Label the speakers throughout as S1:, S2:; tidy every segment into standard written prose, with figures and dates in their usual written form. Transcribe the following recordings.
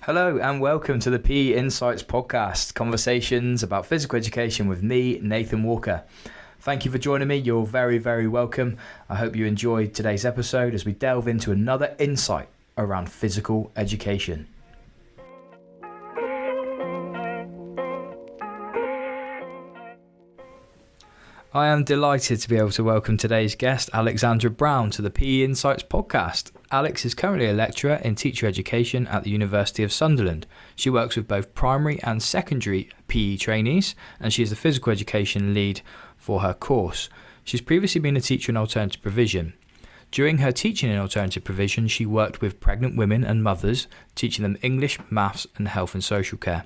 S1: Hello and welcome to the PE Insights podcast, conversations about physical education with me, Nathan Walker. Thank you for joining me. You're very, very welcome. I hope you enjoyed today's episode as we delve into another insight around physical education. I am delighted to be able to welcome today's guest, Alexandra Brown, to the PE Insights podcast. Alex is currently a lecturer in teacher education at the University of Sunderland. She works with both primary and secondary PE trainees, and she is the physical education lead for her course. She's previously been a teacher in alternative provision. During her teaching in alternative provision, she worked with pregnant women and mothers, teaching them English, maths, and health and social care.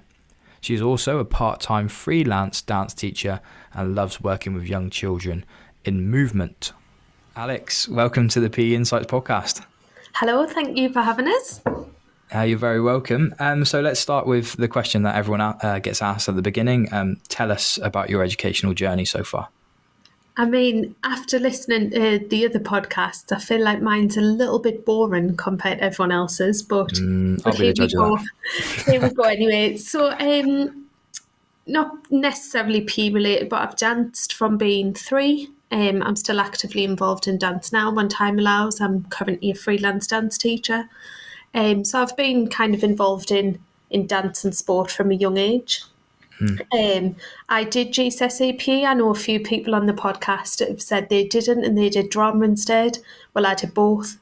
S1: She is also a part-time freelance dance teacher and loves working with young children in movement. Alex, welcome to the PE Insights podcast.
S2: Hello, thank you for having us.
S1: You're very welcome. So let's start with the question that everyone gets asked at the beginning. Tell us about your educational journey so far.
S2: I mean, after listening to the other podcasts, I feel like mine's a little bit boring compared to everyone else's, but
S1: I'll be the judge of that.
S2: Here we go anyway. So, not necessarily PE related, but I've danced from being 3. I'm still actively involved in dance now when time allows. I'm currently a freelance dance teacher. So I've been kind of involved in dance and sport from a young age. I did GCSE PE. I know a few people on the podcast have said they didn't and they did drama instead. Well, I did both.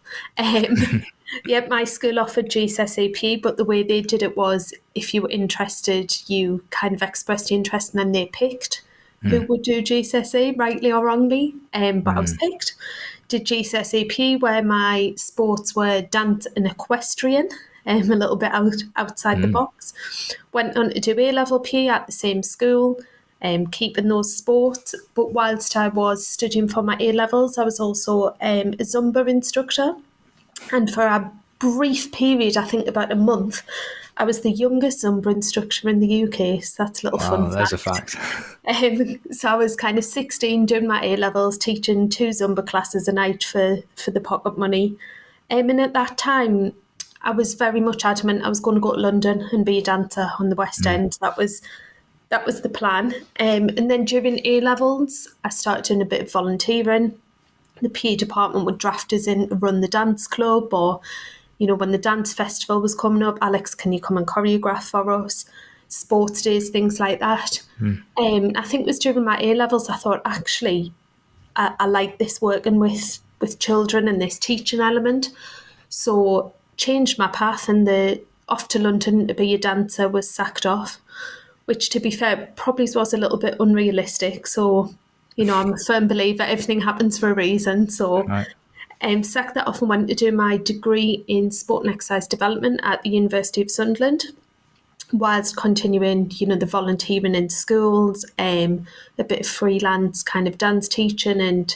S2: Yep, my school offered GCSE PE, but the way they did it was if you were interested, you kind of expressed your interest and then they picked who would do GCSE, rightly or wrongly. But I was picked. Did GCSE PE where my sports were dance and equestrian. A little bit outside the box. Went on to do A-level PE at the same school, keeping those sports. But whilst I was studying for my A-levels, I was also a Zumba instructor. And for a brief period, I think about a month, I was the youngest Zumba instructor in the UK. So that's a little fun
S1: There's
S2: fact.
S1: a fact.
S2: So I was kind of 16 doing my A-levels, teaching 2 Zumba classes a night for the pocket money. And at that time, I was very much adamant I was going to go to London and be a dancer on the West End. That was the plan. And then during A-levels, I started doing a bit of volunteering. The PE department would draft us in to run the dance club, or, when the dance festival was coming up, Alex, can you come and choreograph for us? Sports days, things like that. I think it was during my A-levels I thought, actually, I like this working with children and this teaching element. So changed my path, and the off to London to be a dancer was sacked off, which, to be fair, probably was a little bit unrealistic. So, I'm a firm believer everything happens for a reason. So sacked that off and went to do my degree in sport and exercise development at the University of Sunderland, whilst continuing, the volunteering in schools, a bit of freelance kind of dance teaching and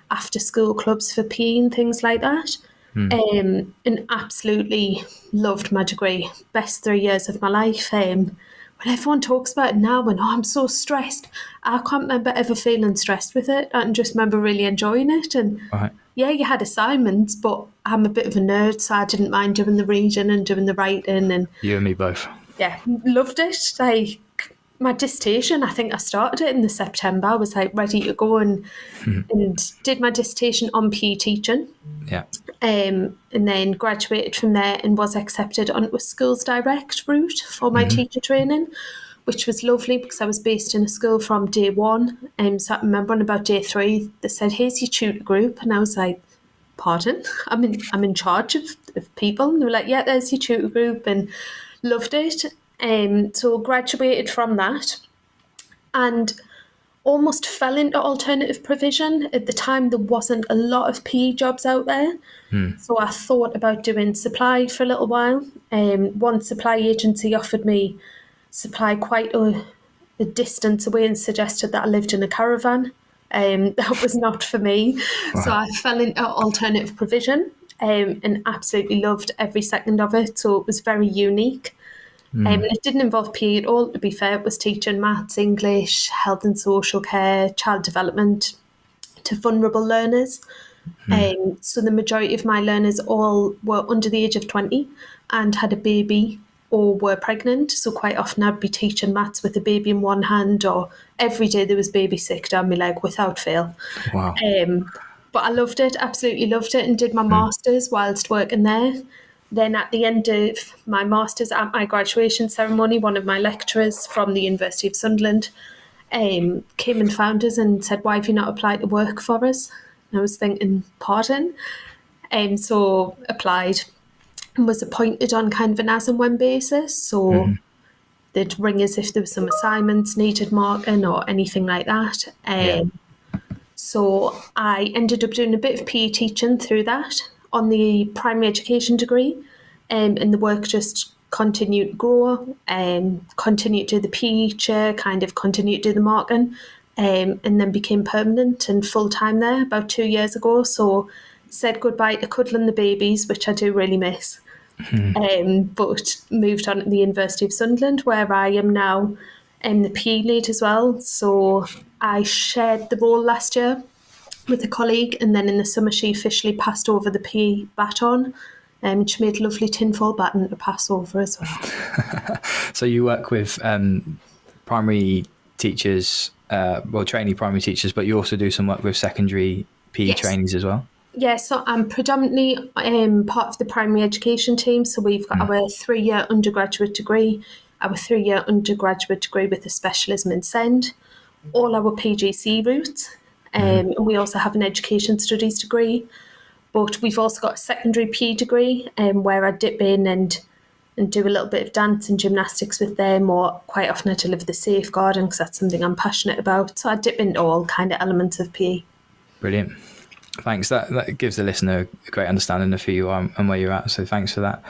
S2: after school clubs for PE and things like that. And absolutely loved my degree. Best 3 years of my life. When everyone talks about it now, when I'm so stressed, I can't remember ever feeling stressed with it. I can just remember really enjoying it. And yeah, you had assignments, but I'm a bit of a nerd, so I didn't mind doing the reading and doing the writing. And
S1: You and me both.
S2: yeah, loved it. Like my dissertation, I think I started it in the September. I was like ready to go and did my dissertation on PE teaching.
S1: Yeah.
S2: And then graduated from there and was accepted onto a schools direct route for my teacher training, which was lovely because I was based in a school from day 1. So I remember on about day 3, they said, "Here's your tutor group," and I was like, "Pardon? I'm in charge of people?" And they were like, "Yeah, there's your tutor group," and loved it. So graduated from that and almost fell into alternative provision. At the time, there wasn't a lot of PE jobs out there. So I thought about doing supply for a little while. One supply agency offered me supply quite a distance away and suggested that I lived in a caravan. That was not for me. Wow. So I fell into alternative provision and absolutely loved every second of it. So it was very unique. It didn't involve PE at all, to be fair. It was teaching maths, English, health and social care, child development to vulnerable learners. So the majority of my learners all were under the age of 20 and had a baby or were pregnant. So quite often I'd be teaching maths with a baby in one hand, or every day there was baby sick down my leg without fail.
S1: Wow.
S2: But I loved it, absolutely loved it, and did my masters whilst working there. Then at the end of my masters, at my graduation ceremony, one of my lecturers from the University of Sunderland came and found us and said, "Why have you not applied to work for us?" And I was thinking, pardon? So applied and was appointed on kind of an as and when basis. So they'd ring us if there was some assignments needed marking or anything like that. So I ended up doing a bit of PE teaching through that on the primary education degree, and the work just continued to grow, continued to do the PE chair, kind of continued to do the marking, and then became permanent and full-time there about 2 years ago. So said goodbye to cuddling the babies, which I do really miss, but moved on to the University of Sunderland, where I am now the PE lead as well. So I shared the role last year with a colleague, and then in the summer she officially passed over the PE baton. She made a lovely tinfoil baton to pass over as well.
S1: So you work with primary teachers, trainee primary teachers, but you also do some work with secondary PE trainees as well?
S2: Yeah, so I'm predominantly part of the primary education team. So we've got our 3-year undergraduate degree, our 3-year undergraduate degree with a specialism in SEND, all our PGC routes, and we also have an education studies degree. But we've also got a secondary PE degree where I dip in and do a little bit of dance and gymnastics with them, or quite often I deliver the safeguarding because that's something I'm passionate about. So I dip into all kind of elements of PE.
S1: Brilliant. Thanks. That gives the listener a great understanding of who you are and where you're at. So thanks for that.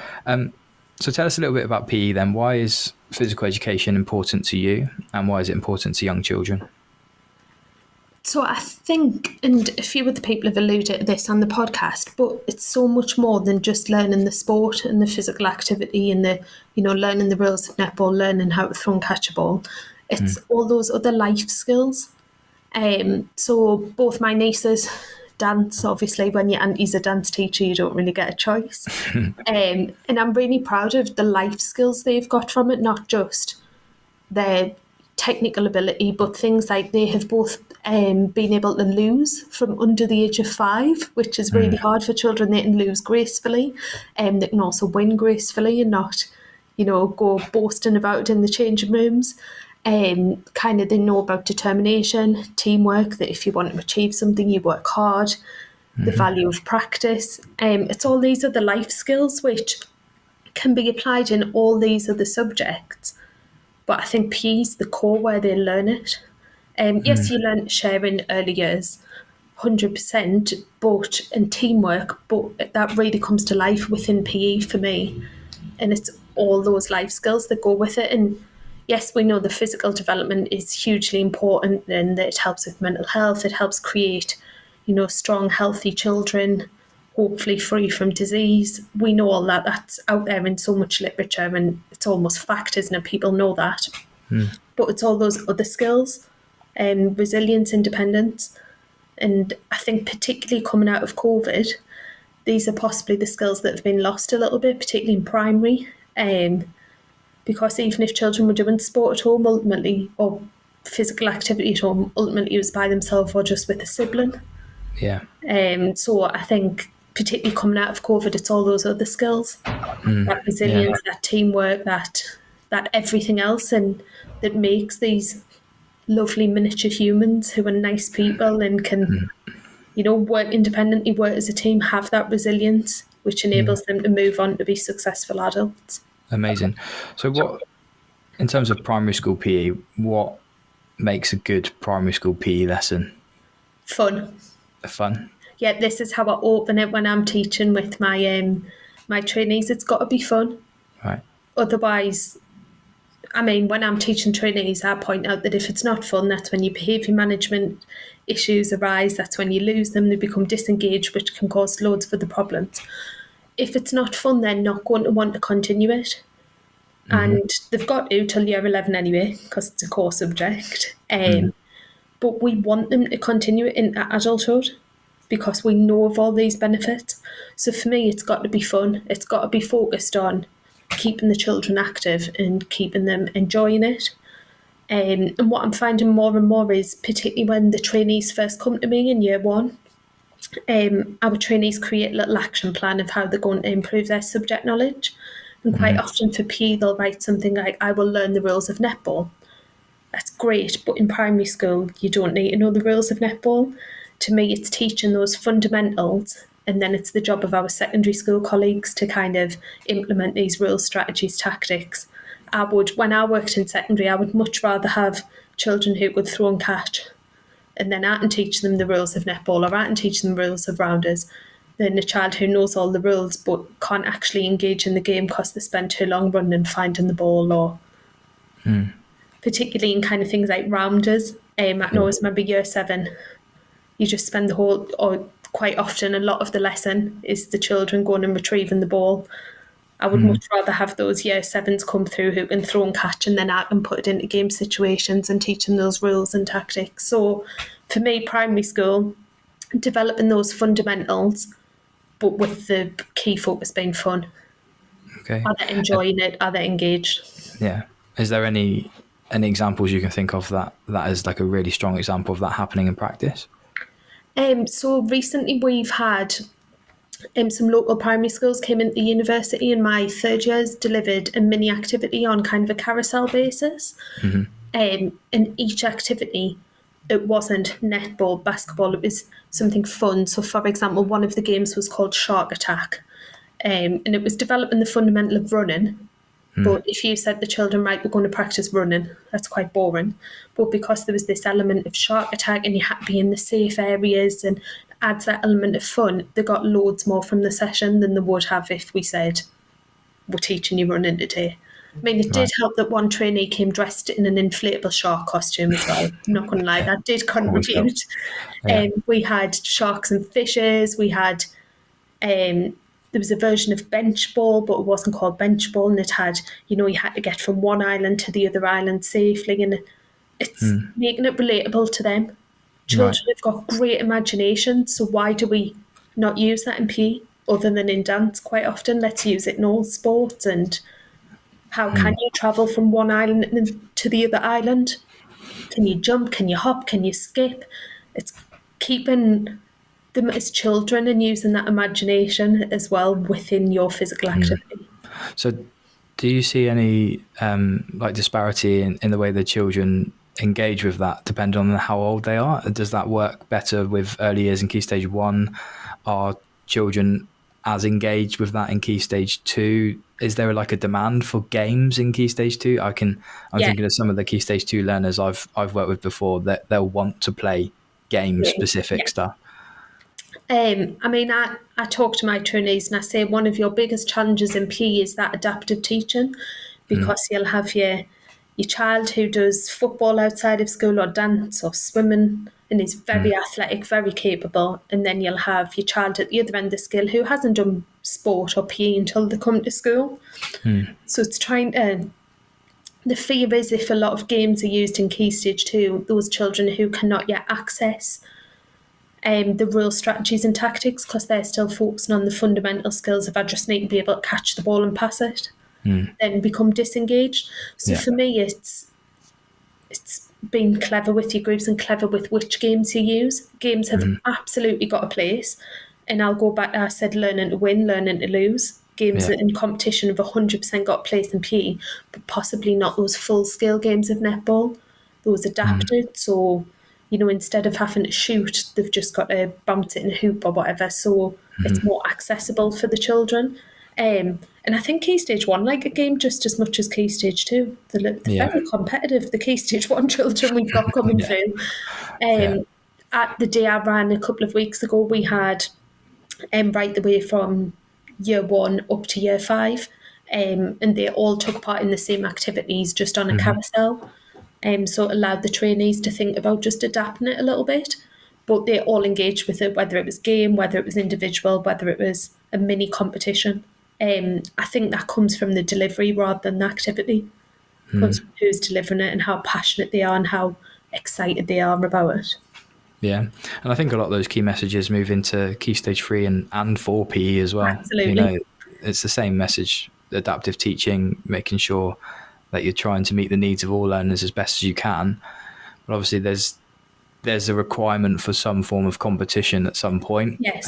S1: So tell us a little bit about PE then. Why is physical education important to you, and why is it important to young children?
S2: So I think, and a few other people have alluded to this on the podcast, but it's so much more than just learning the sport and the physical activity and learning the rules of netball, learning how to throw and catch a ball. It's all those other life skills. So both my nieces dance. Obviously, when your auntie's a dance teacher, you don't really get a choice. And I'm really proud of the life skills they've got from it, not just their technical ability, but things like they have both been able to lose from under the age of 5, which is really hard for children. They can lose gracefully, they can also win gracefully and not, go boasting about it in the changing rooms. Kind of they know about determination, teamwork, that if you want to achieve something, you work hard, the value of practice. It's all these other life skills which can be applied in all these other subjects. But I think PE is the core where they learn it. Yes, you learn sharing early years, 100%, and teamwork, but that really comes to life within PE for me. And it's all those life skills that go with it. And yes, we know the physical development is hugely important and that it helps with mental health. It helps create, strong, healthy children, hopefully free from disease. We know all that. That's out there in so much literature, and it's almost fact, isn't it? People know that. But it's all those other skills, resilience, independence. And I think particularly coming out of COVID, these are possibly the skills that have been lost a little bit, particularly in primary. Because even if children were doing sport at home ultimately, or physical activity at home, ultimately it was by themselves or just with a sibling.
S1: Yeah.
S2: So I think particularly coming out of COVID, it's all those other skills, that resilience, that teamwork, that everything else, and that makes these lovely miniature humans who are nice people and can, work independently, work as a team, have that resilience, which enables them to move on to be successful adults.
S1: Amazing. So what, in terms of primary school PE, what makes a good primary school PE lesson?
S2: Fun.
S1: Fun?
S2: Yeah, this is how I open it when I'm teaching with my my trainees. It's got to be fun.
S1: Right.
S2: Otherwise, when I'm teaching trainees, I point out that if it's not fun, that's when your behaviour management issues arise. That's when you lose them. They become disengaged, which can cause loads of other problems. If it's not fun, they're not going to want to continue it. And they've got to till year 11 anyway, because it's a core subject. But we want them to continue it into adulthood because we know of all these benefits. So for me, it's got to be fun. It's got to be focused on keeping the children active and keeping them enjoying it. And what I'm finding more and more is, particularly when the trainees first come to me in year one, our trainees create a little action plan of how they're going to improve their subject knowledge. And quite often for PE, they'll write something like, I will learn the rules of netball. That's great, but in primary school, you don't need to know the rules of netball. To me, it's teaching those fundamentals, and then it's the job of our secondary school colleagues to kind of implement these rules, strategies, tactics. When I worked in secondary, I would much rather have children who could throw and catch, and then I can teach them the rules of netball, or I can teach them the rules of rounders, than a child who knows all the rules but can't actually engage in the game because they spend too long running and finding the ball, or particularly in kind of things like rounders. I can always remember year 7, you just spend the whole, or quite often a lot of the lesson is the children going and retrieving the ball. I would much rather have those year 7s come through who can throw and catch, and then I can put it into game situations and teach them those rules and tactics. So for me, primary school, developing those fundamentals, but with the key focus being fun.
S1: Okay.
S2: Are they enjoying it? Are they engaged?
S1: Yeah. Is there any examples you can think of that is like a really strong example of that happening in practice?
S2: So recently we've had some local primary schools came into the university, and my third years delivered a mini activity on kind of a carousel basis. And each activity, it wasn't netball, basketball, it was something fun. So for example, one of the games was called Shark Attack, and it was developing the fundamental of running. But if you said the children, right, we're going to practice running, that's quite boring. But because there was this element of shark attack and you had to be in the safe areas and adds that element of fun, they got loads more from the session than they would have if we said, we're teaching you running today. I mean, it did help that one trainee came dressed in an inflatable shark costume as well. I'm not going to lie, that did contribute. We had sharks and fishes. We had... there was a version of bench ball, but it wasn't called bench ball, and it had, you had to get from one island to the other island safely, and it's making it relatable to them. Children have got great imagination, so why do we not use that in PE other than in dance quite often? Let's use it in all sports. And how can you travel from one island to the other island? Can you jump? Can you hop? Can you skip? It's keeping them as children and using that imagination as well within your physical activity.
S1: So do you see any disparity in the way the children engage with that depending on how old they are? Does that work better with early years in Key Stage 1? Are children as engaged with that in Key Stage 2? Is there like a demand for games in Key Stage 2? I'm thinking of some of the Key Stage 2 learners I've worked with before, that they'll want to play game specific stuff.
S2: I talk to my trainees and I say one of your biggest challenges in PE is that adaptive teaching, because you'll have your child who does football outside of school or dance or swimming and is very athletic, very capable, and then you'll have your child at the other end of the scale who hasn't done sport or PE until they come to school. So it's trying to... The fear is if a lot of games are used in Key Stage 2, those children who cannot yet access the real strategies and tactics because they're still focusing on the fundamental skills of I just need to be able to catch the ball and pass it, then become disengaged. So for me, it's being clever with your groups and clever with which games you use. Games have absolutely got a place, and I'll go back to, I said, learning to win, learning to lose. Games that in competition have 100% got a place in PE, but possibly not those full-scale games of netball, those adapted. So instead of having to shoot, they've just got to bounce it in a hoop or whatever. So it's more accessible for the children. And I think Key Stage 1 like a game just as much as Key Stage 2. They're very competitive, the Key Stage 1 children we've got coming through. At the day I ran a couple of weeks ago, we had right the way from year 1 up to year 5, and they all took part in the same activities, just on a carousel. So it allowed the trainees to think about just adapting it a little bit, but they all engaged with it, whether it was game, whether it was individual, whether it was a mini competition. I think that comes from the delivery rather than the activity. Comes from who's delivering it and how passionate they are and how excited they are about it.
S1: Yeah, and I think a lot of those key messages move into Key Stage 3 and 4 PE as well.
S2: Absolutely.
S1: It's the same message adaptive teaching, making sure that you're trying to meet the needs of all learners as best as you can. But obviously there's a requirement for some form of competition at some point.
S2: Yes.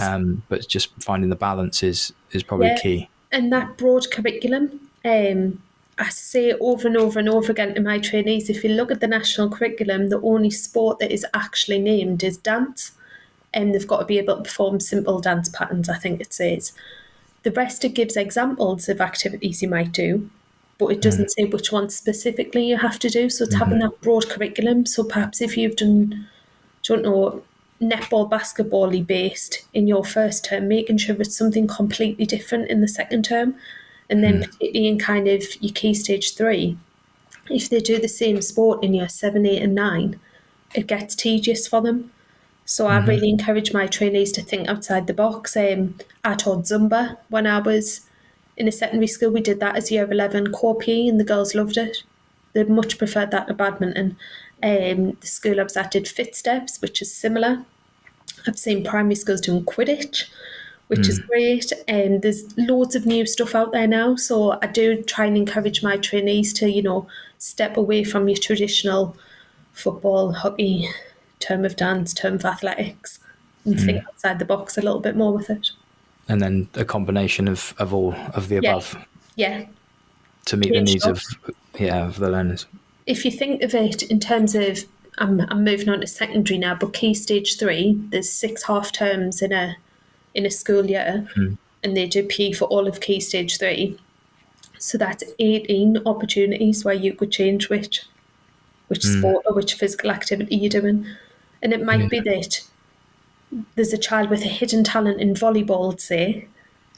S1: But just finding the balance is probably
S2: Yeah.
S1: key.
S2: And that broad curriculum, I say over and over and over again to my trainees, if you look at the national curriculum, the only sport that is actually named is dance. And they've got to be able to perform simple dance patterns, I think it says. The rest, it gives examples of activities you might do, but it doesn't say which ones specifically you have to do. So it's having that broad curriculum. So perhaps if you've done, don't know, netball, basketball-y based in your first term, making sure it's something completely different in the second term. And then particularly in kind of your key stage 3, if they do the same sport in year 7, 8 and 9, it gets tedious for them. So I really encourage my trainees to think outside the box. I taught Zumba when I was in a secondary school. We did that as year 11 core PE and the girls loved it. They much preferred that to badminton. The school I was at did fit steps, which is similar. I've seen primary schools doing Quidditch, which is great. There's loads of new stuff out there now. So I do try and encourage my trainees to, step away from your traditional football, hockey, term of dance, term of athletics, and think outside the box a little bit more with it.
S1: And then a combination of all of the above
S2: Yeah.
S1: to meet the needs of the learners.
S2: If you think of it in terms of, I'm moving on to secondary now, but key stage 3, there's 6 half terms in a school year, and they do PE for all of key stage 3. So that's 18 opportunities where you could change which sport or which physical activity you're doing. And it might be that there's a child with a hidden talent in volleyball, say,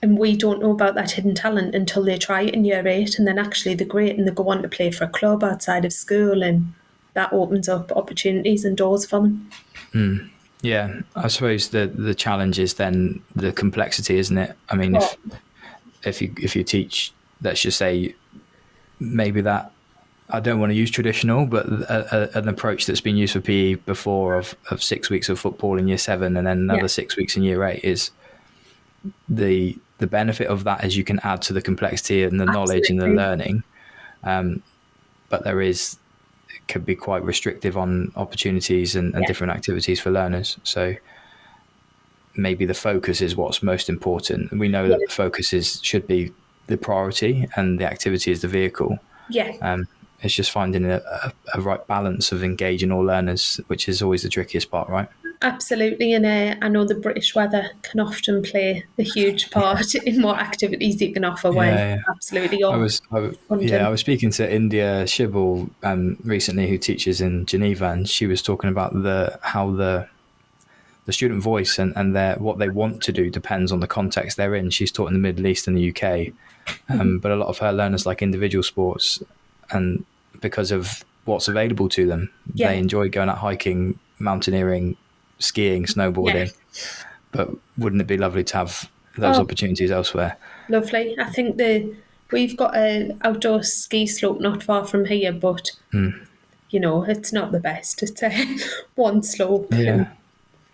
S2: and we don't know about that hidden talent until they try it in year 8, and then actually they're great and they go on to play for a club outside of school, and that opens up opportunities and doors for them.
S1: Yeah, I suppose the challenge is then the complexity, isn't it? I mean, if you teach, let's just say, maybe that, I don't want to use traditional, but an approach that's been used for PE before of 6 weeks of football in year 7 and then another 6 weeks in year 8 is the benefit of that is you can add to the complexity and the knowledge and the learning. But it could be quite restrictive on opportunities and different activities for learners. So maybe the focus is what's most important. And we know that the focus should be the priority and the activity is the vehicle.
S2: Yeah.
S1: It's just finding a right balance of engaging all learners, which is always the trickiest part, right?
S2: Absolutely, and I know the British weather can often play a huge part in what activities you can offer. Absolutely,
S1: I was speaking to India Shibal recently, who teaches in Geneva, and she was talking about how the student voice and what they want to do depends on the context they're in. She's taught in the Middle East and the UK, but a lot of her learners like individual sports, and because of what's available to them, they enjoy going out hiking, mountaineering, skiing, snowboarding. But wouldn't it be lovely to have those opportunities elsewhere?
S2: Lovely. I think we've got an outdoor ski slope not far from here, but it's not the best. It's one slope.
S1: Yeah.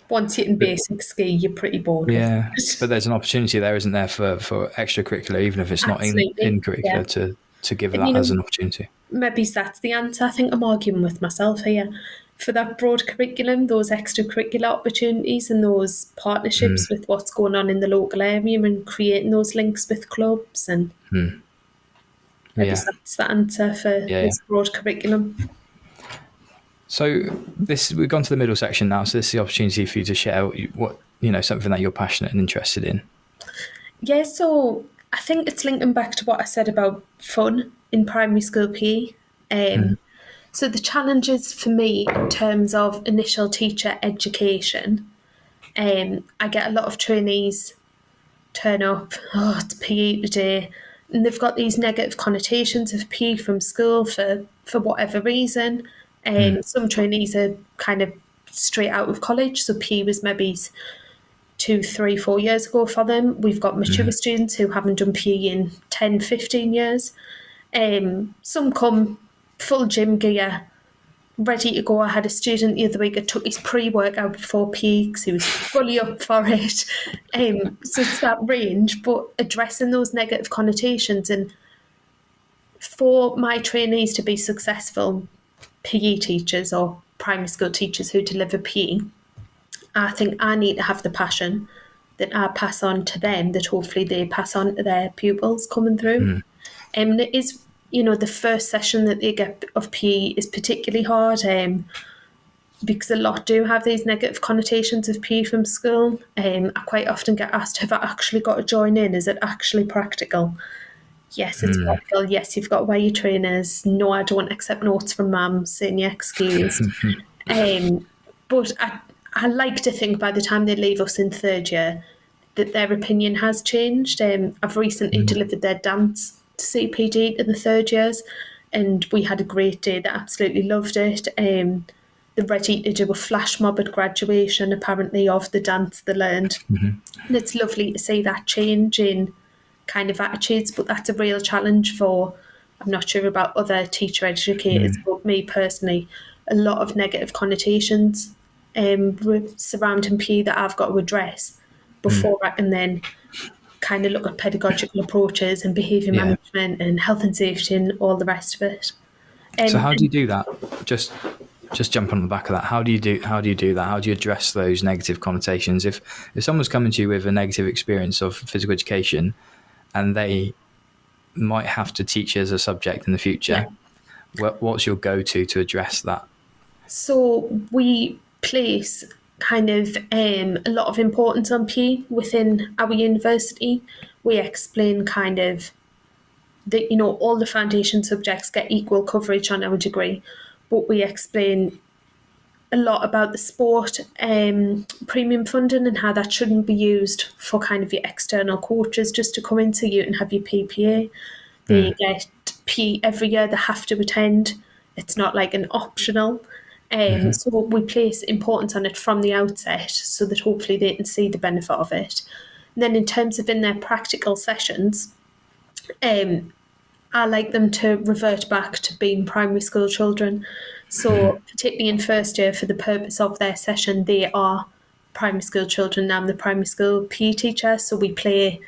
S2: Once you can basic ski, you're pretty bored.
S1: Yeah, but there's an opportunity there, isn't there, for extracurricular, even if it's not in curricular, to give that as an opportunity.
S2: Maybe that's the answer. I think I'm arguing with myself here. For that broad curriculum, those extracurricular opportunities and those partnerships with what's going on in the local area and creating those links with clubs, and maybe that's the answer for this broad curriculum.
S1: So we've gone to the middle section now. So this is the opportunity for you to share something that you're passionate and interested in. Yeah,
S2: so I think it's linking back to what I said about fun in primary school PE. So the challenges for me in terms of initial teacher education, I get a lot of trainees turn up, it's PE today, and they've got these negative connotations of PE from school for whatever reason. Some trainees are kind of straight out of college, so PE was maybe 2, 3, 4 years ago for them. We've got mature students who haven't done PE in 10, 15 years. Some come full gym gear, ready to go. I had a student the other week that took his pre-workout before PE because he was fully up for it. So it's that range, but addressing those negative connotations and for my trainees to be successful PE teachers or primary school teachers who deliver PE, I think I need to have the passion that I pass on to them, that hopefully they pass on to their pupils coming through. And it is, the first session that they get of PE is particularly hard, because a lot do have these negative connotations of PE from school. I quite often get asked, have I actually got to join in? Is it actually practical? Yes, it's practical. Yes, you've got to wear your trainers. No, I don't accept notes from mum saying you're excused. But I like to think by the time they leave us in third year that their opinion has changed. I've recently delivered their dance to CPD to the third years, and we had a great day. They absolutely loved it. They're ready to do a flash mob at graduation, apparently, of the dance they learned. And it's lovely to see that change in kind of attitudes, but that's a real challenge for, I'm not sure about other teacher educators, but me personally, a lot of negative connotations surrounding PE that I've got to address before I can then kind of look at pedagogical approaches and behaviour management and health and safety and all the rest of it.
S1: So how do you do that? Just jump on the back of that. How do you do that? How do you address those negative connotations? If someone's coming to you with a negative experience of physical education and they might have to teach as a subject in the future, what's your go-to to address that?
S2: So we place kind of a lot of importance on PE within our university. We explain kind of that, all the foundation subjects get equal coverage on our degree, but we explain a lot about the sport premium funding and how that shouldn't be used for kind of your external coaches just to come into you and have your PPA. They get PE every year, they have to attend. It's not like an optional. So we place importance on it from the outset so that hopefully they can see the benefit of it. And then in terms of in their practical sessions, I like them to revert back to being primary school children. So particularly in first year, for the purpose of their session, they are primary school children. I'm the primary school PE teacher, so we play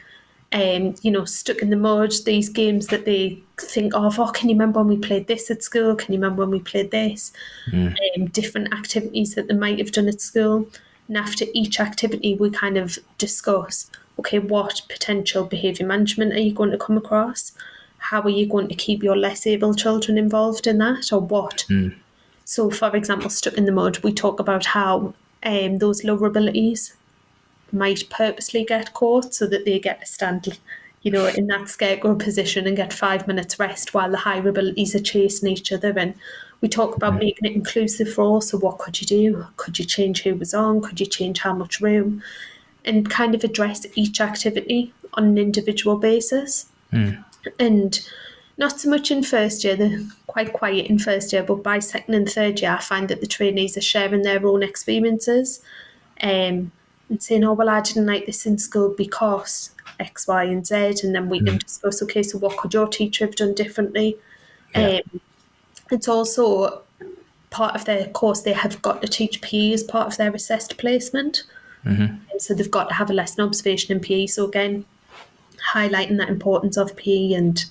S2: stuck in the mud, these games that they think of, can you remember when we played this at school? Can you remember when we played this? Different activities that they might have done at school. And after each activity, we kind of discuss, okay, what potential behaviour management are you going to come across? How are you going to keep your less able children involved in that, or what? So, for example, stuck in the mud, we talk about how those lower abilities might purposely get caught so that they get to stand, in that scarecrow position and get 5 minutes rest while the higher abilities are chasing each other. And we talk about making it inclusive for all. So what could you do? Could you change who was on? Could you change how much room? And kind of address each activity on an individual basis. And not so much in first year, they're quite quiet in first year, but by second and third year, I find that the trainees are sharing their own experiences. And saying, I didn't like this in school because X, Y, and Z, and then we can discuss, okay, so what could your teacher have done differently? It's also part of their course, they have got to teach PE as part of their assessed placement. So they've got to have a lesson observation in PE. So again, highlighting that importance of PE and,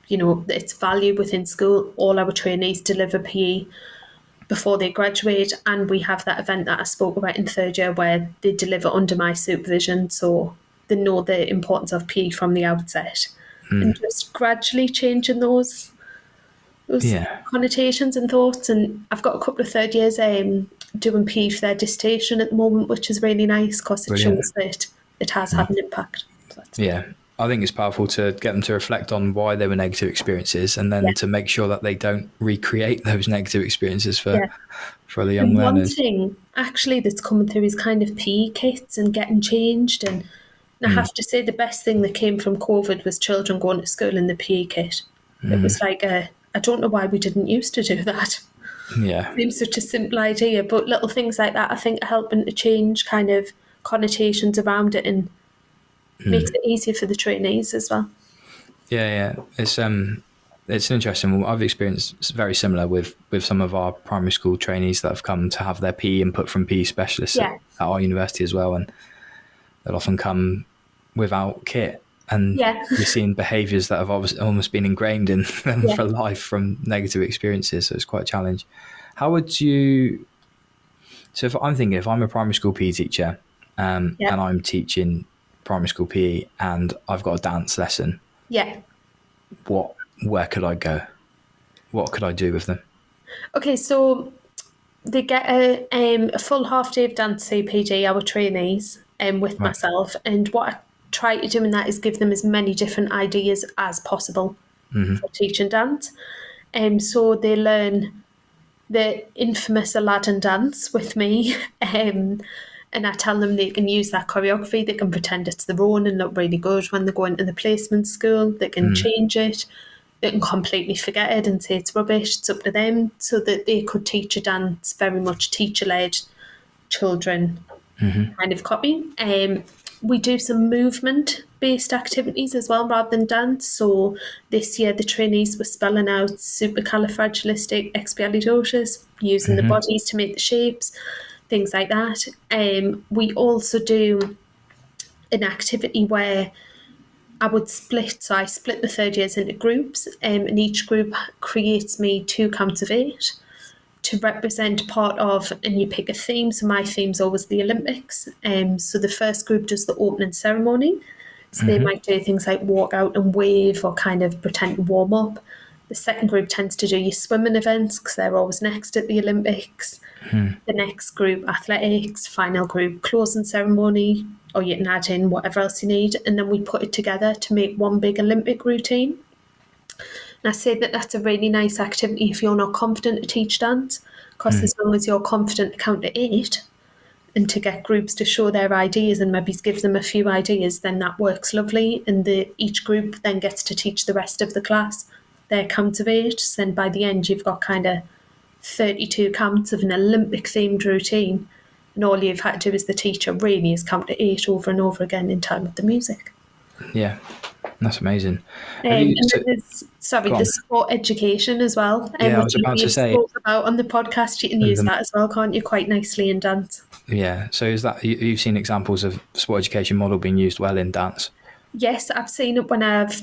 S2: its value within school. All our trainees deliver PE before they graduate, and we have that event that I spoke about in third year where they deliver under my supervision, so they know the importance of PE from the outset. And just gradually changing those connotations and thoughts. And I've got a couple of third years doing PE for their dissertation at the moment, which is really nice because it shows that it has had an impact. So
S1: I think it's powerful to get them to reflect on why they were negative experiences, and then to make sure that they don't recreate those negative experiences for the young learners.
S2: One thing actually that's coming through is kind of PE kits and getting changed. And I have to say the best thing that came from COVID was children going to school in the PE kit. It was like, I don't know why we didn't used to do that. It seems such a simple idea, but little things like that I think are helping to change kind of connotations around it and makes it easier for the trainees as well.
S1: It's an interesting one. I've experienced very similar with some of our primary school trainees that have come to have their PE input from PE specialists at our university as well, and they'll often come without kit, and
S2: Yeah.
S1: you're seeing behaviours that have obviously almost been ingrained in them
S2: Yeah.
S1: for life from negative experiences. So it's quite a challenge. How would you? So if I'm a primary school PE teacher,
S2: Yeah.
S1: and I'm teaching primary school PE, and I've got a dance lesson,
S2: Yeah.
S1: where could I go? What could I do with them?
S2: Okay, so they get a full half day of dance CPD, our trainees, with
S1: Right.
S2: myself. And what I try to do in that is give them as many different ideas as possible for teaching dance. So they learn the infamous Aladdin dance with me. And I tell them they can use that choreography, they can pretend it's their own and look really good when they go into the placement school, they can change it, they can completely forget it and say it's rubbish, it's up to them, so that they could teach a dance very much teacher-led, children kind of copy. We do some movement-based activities as well rather than dance. So this year the trainees were spelling out supercalifragilisticexpialidocious, using the bodies to make the shapes, things like that. We also do an activity where I split the third years into groups, and each group creates me 2 counts of 8 to represent part of, and you pick a theme. So my theme's always the Olympics. So the first group does the opening ceremony. So they might do things like walk out and wave or kind of pretend to warm up. The second group tends to do your swimming events because they're always next at the Olympics. The next group, athletics. Final group, closing ceremony, or you can add in whatever else you need. And then we put it together to make one big Olympic routine. And I say that that's a really nice activity if you're not confident to teach dance, because as long as you're confident to count to 8 and to get groups to show their ideas and maybe give them a few ideas, then that works lovely. And each group then gets to teach the rest of the class their count of 8. So then by the end, you've got kind of 32 counts of an Olympic themed routine. And all you've had to do as the teacher really is count to 8 over and over again in time with the music.
S1: Yeah, that's amazing.
S2: And then there's,
S1: Go on.
S2: the sport education as well.
S1: Yeah, I was about to say.
S2: Spoke about on the podcast, you can use that as well, can't you? Quite nicely in dance.
S1: Yeah. So is that you've seen examples of sport education model being used well in dance?
S2: Yes, I've seen it when I've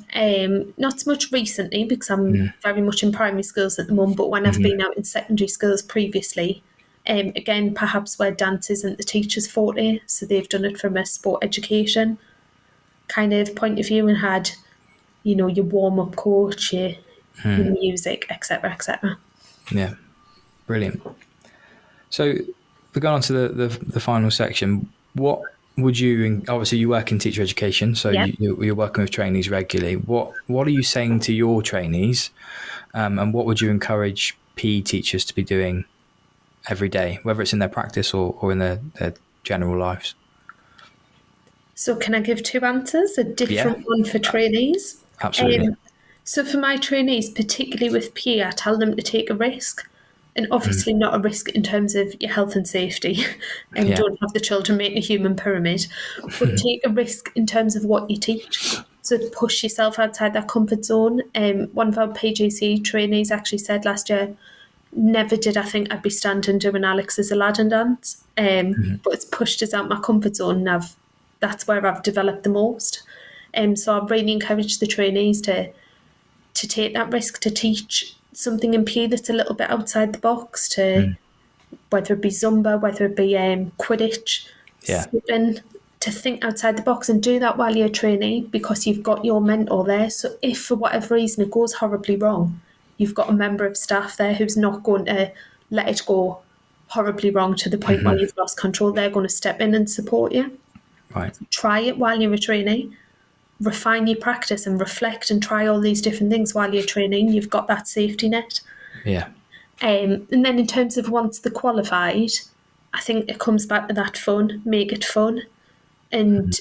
S2: not so much recently because I'm very much in primary schools at the moment, but when I've been out in secondary schools previously. Again, perhaps where dance isn't the teacher's forte, so they've done it from a sport education kind of point of view and had, your warm-up coach, your music, etc., etc.
S1: Yeah, brilliant. So we're going on to the final section. What would you, obviously you work in teacher education, so you're working with trainees regularly. What are you saying to your trainees, and what would you encourage PE teachers to be doing every day, whether it's in their practice or in their general lives?
S2: So can I give 2 answers? A different one for trainees?
S1: Absolutely.
S2: So for my trainees, particularly with PE, I tell them to take a risk. And obviously not a risk in terms of your health and safety, and don't have the children make a human pyramid, but take a risk in terms of what you teach. So push yourself outside that comfort zone. One of our PGC trainees actually said last year, never did I think I'd be standing doing Alex's Aladdin dance, but it's pushed us out my comfort zone, and that's where I've developed the most. So I really encourage the trainees to take that risk, to teach something in PE that's a little bit outside the box, to whether it be Zumba, whether it be Quidditch, skipping, to think outside the box and do that while you're a trainee, because you've got your mentor there. So if for whatever reason it goes horribly wrong, you've got a member of staff there who's not going to let it go horribly wrong to the point where you've lost control. They're going to step in and support you.
S1: Right.
S2: Try it while you're a trainee. Refine your practice and reflect and try all these different things while you're training. You've got that safety net.
S1: Yeah.
S2: And then in terms of once they're qualified, I think it comes back to that fun. Make it fun. And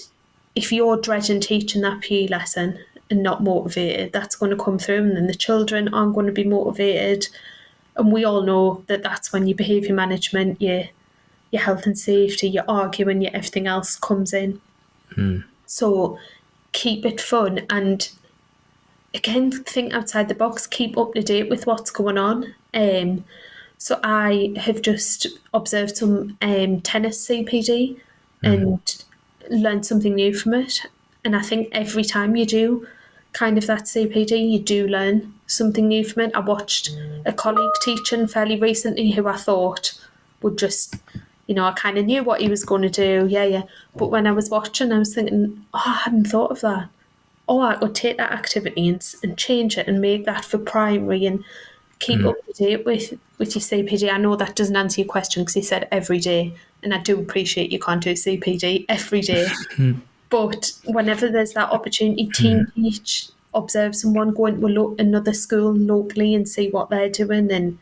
S2: if you're dreading teaching that PE lesson and not motivated, that's going to come through, and then the children aren't going to be motivated. And we all know that that's when your behaviour management, your health and safety, your arguing, your everything else comes in. So keep it fun, and again, think outside the box, keep up to date with what's going on. So I have just observed some tennis CPD and learned something new from it. And I think every time you do kind of that CPD, you do learn something new from it. I watched a colleague teaching fairly recently who I thought would just, I kind of knew what he was going to do. Yeah. But when I was watching, I was thinking, oh, I hadn't thought of that. Oh, I could take that activity and change it and make that for primary and keep up to date with your CPD. I know that doesn't answer your question because you said every day, and I do appreciate you can't do CPD every day. But whenever there's that opportunity, team teach, observe someone, go into another school locally and see what they're doing, and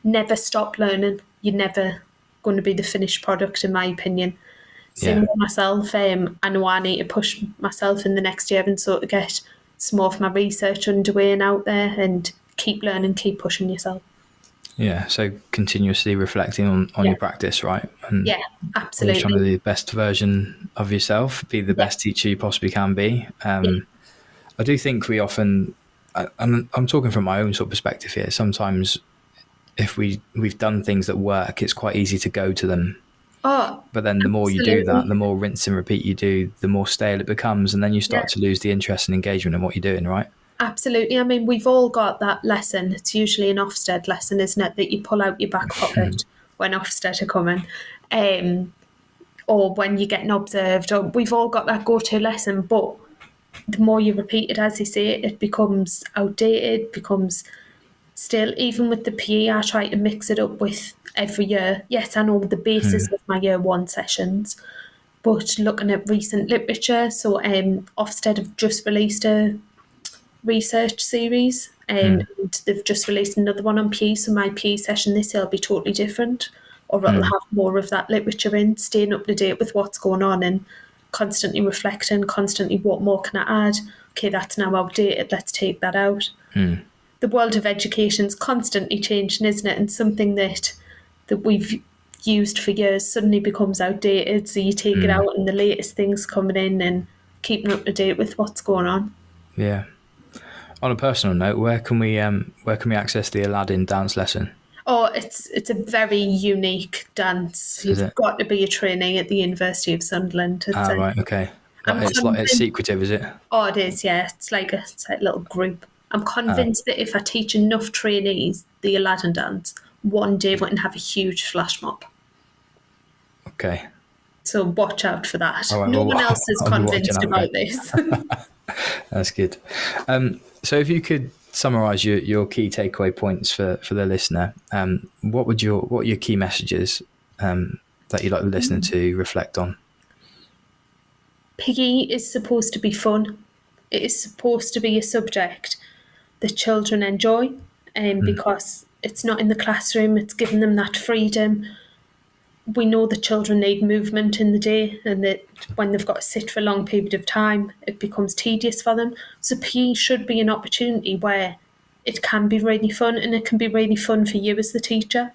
S2: never stop learning. You're never going to be the finished product, in my opinion. Same with myself. I know I need to push myself in the next year and sort of get some more of my research underway and out there, and keep learning, keep pushing yourself.
S1: Yeah, so continuously reflecting on your practice, right? And
S2: yeah, absolutely.
S1: Trying to be the best version of yourself, be the best teacher you possibly can be. I do think we often, I'm talking from my own sort of perspective here, sometimes if we've done things that work, it's quite easy to go to them.
S2: Oh,
S1: but then the more you do that, the more rinse and repeat you do, the more stale it becomes, and then you start to lose the interest and engagement in what you're doing, right?
S2: Absolutely. I mean, we've all got that lesson. It's usually an Ofsted lesson, isn't it, that you pull out your back pocket when Ofsted are coming, or when you're getting observed. Or we've all got that go-to lesson, but the more you repeat it, as you say, it becomes outdated, becomes still. Even with the PE, I try to mix it up with every year. Yes, I know the basis of my year one sessions, but looking at recent literature, so Ofsted have just released a research series, and they've just released another one on PE, so my PE session this year will be totally different, or it'll have more of that literature in, staying up to date with what's going on and constantly reflecting, constantly what more can I add? Okay, that's now outdated, let's take that out. The world of education's constantly changing, isn't it? And something that we've used for years suddenly becomes outdated, so you take it out and the latest things coming in and keeping up to date with what's going on.
S1: Yeah. On a personal note, where can we access the Aladdin dance lesson?
S2: Oh, it's a very unique dance. You've got to be a trainee at the University of Sunderland.
S1: Right, okay. It's secretive, is it?
S2: Oh, it is, yeah. It's like a little group. I'm convinced that if I teach enough trainees the Aladdin dance, one day we can have a huge flash mob.
S1: Okay.
S2: So watch out for that. No one else is convinced about this.
S1: That's good. So if you could summarise your key takeaway points for the listener, what are your key messages that you'd like the listener to reflect on?
S2: PE is supposed to be fun. It is supposed to be a subject that children enjoy, because it's not in the classroom, it's giving them that freedom. We know that children need movement in the day, and that when they've got to sit for a long period of time, it becomes tedious for them. So PE should be an opportunity where it can be really fun, and it can be really fun for you as the teacher.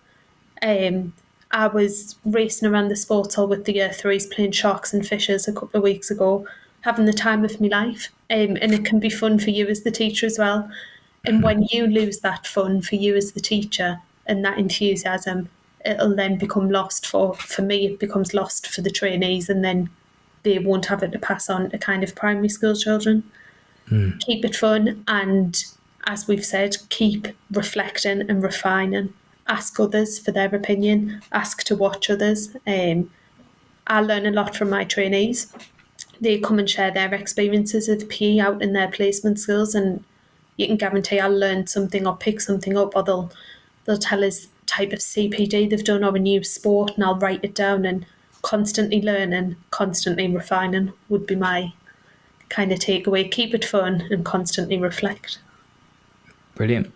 S2: I was racing around the sports hall with the year threes playing sharks and fishes a couple of weeks ago, having the time of my life, and it can be fun for you as the teacher as well. And when you lose that fun for you as the teacher and that enthusiasm, it'll then become lost for me, it becomes lost for the trainees, and then they won't have it to pass on to kind of primary school children. Keep it fun, and as we've said, keep reflecting and refining. Ask others for their opinion, ask to watch others. I learn a lot from my trainees. They come and share their experiences of PE out in their placement skills, and you can guarantee I'll learn something or pick something up, or they'll tell us type of CPD they've done or a new sport, and I'll write it down. And constantly learning, constantly refining would be my kind of takeaway. Keep it fun and constantly reflect.
S1: Brilliant.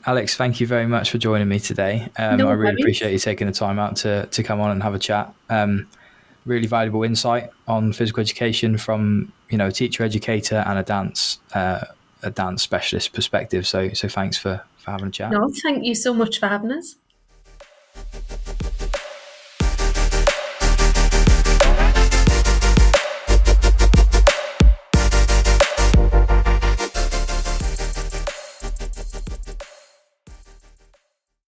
S1: Alex, thank you very much for joining me today. I really appreciate you taking the time out to come on and have a chat. Really valuable insight on physical education from a teacher educator and a dance specialist perspective. So thanks for having a chat.
S2: No, thank you so much for having us.